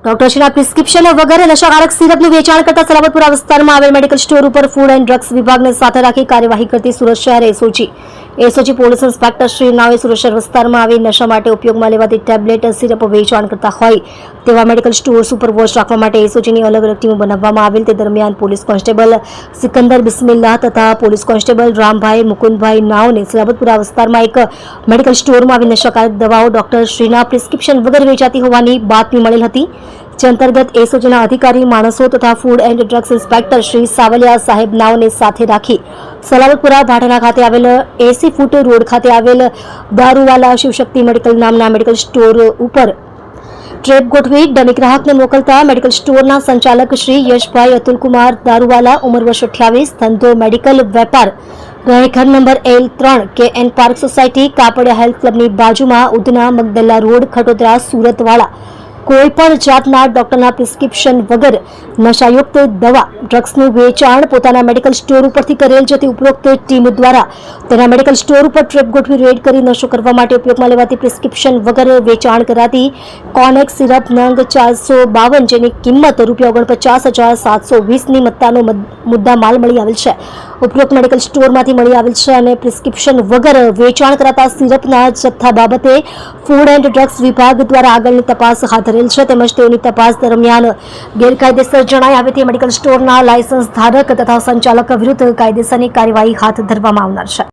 Doctor શ્રીના prescription વગર નશાકારક સિરપનું વેચાણ કરતા સલાબતપુરા વિસ્તારમાં આવેલ મેડિકલ સ્ટોર ઉપર ફૂડ એન્ડ ડ્રગ્સ વિભાગને સાથે રાખી કાર્યવાહી કરતી સુરત શહેર એસઓજી પોલીસ ઇન્સ્પેક્ટર શ્રી નાવે સુરત શહેર વિસ્તારમાં આવી નશા માટે ઉપયોગમાં લેવાતી ટેબ્લેટ સિરપ વેચાણ કરતા હોય તેવા મેડિકલ સ્ટોર્સ ઉપર વોચ રાખવા માટે એસઓજીની અલગ અલગ ટીમો બનાવવામાં આવેલ. તે દરમિયાન પોલીસ કોન્સ્ટેબલ સિકંદર બિસ્મિલ્લાહ તથા પોલીસ કોન્સ્ટેબલ રામભાઈ મુકુંદભાઈ નાવને સલાબતપુરા વિસ્તારમાં એક મેડિકલ સ્ટોરમાં આવી નશાકારક દવાઓ ડોક્ટર શ્રીના પ્રિસ્ક્રિપ્શન વગર વેચાતી હોવાની બાતમી મળેલ હતી. જે અંતર્ગત એસઓજીના અધિકારી માણસો તથા food and drugs inspector Shri Savaliya સાહેબ નાવને સાથે રાખી સલાબતપુરા ભાટાના ખાતે આવેલ 80 ફૂટ રોડ ખાતે આવેલ દારૂવાલા શિવશક્તિ મેડિકલ નામના મેડિકલ સ્ટોર ઉપર ટ્રેપ ગોઠવી ડમી ગ્રાહકને મોકલતા મેડિકલ સ્ટોરના સંચાલક શ્રી યશભાઈ અતુલકુમાર દારૂવાલા, ઉંમર વર્ષ 28, ધંધો મેડિકલ વેપાર, રહે ઘર number L3 KN park society, Kapadia health ક્લબની બાજુમાં, ઉધના મગદલ્લા રોડ, ખટોદરા, સુરતવાળા કોઈ પણ જાતના ડોક્ટરના પ્રિસ્ક્રિપ્શન વગર નશાયુક્ત દવા ડ્રગ્સનું વેચાણ પોતાના મેડિકલ સ્ટોર ઉપરથી કરેલ જતી ઉપરોક્ત ટીમ દ્વારા તેના મેડિકલ સ્ટોર ઉપર ટ્રેપ ગોઠવી રેડ કરી નશો કરવા માટે ઉપયોગમાં લેવાતી પ્રિસ્ક્રિપ્શન વગર વેચાણ કરાતી કોનેક્સ સિરપ નંગ 452 જેની કિંમત ₹49,720ની મત્તાનો મુદ્દા માલ મળી આવેલ છે. ઉપરોક્ત મેડિકલ સ્ટોરમાંથી મળી આવેલ છે અને પ્રિસ્ક્રિપ્શન વગર વેચાણ કરાતા સિરપના જથ્થા બાબતે ફૂડ એન્ડ ડ્રગ્સ વિભાગ દ્વારા આગળની તપાસ હાથ ધરેલ છે. તેમજ તેઓની તપાસ દરમિયાન ગેરકાયદેસર જણાઈ આવે તે મેડિકલ સ્ટોરના લાયસન્સ ધારક તથા સંચાલક વિરુદ્ધ કાયદેસરની કાર્યવાહી હાથ ધરવામાં આવનાર છે.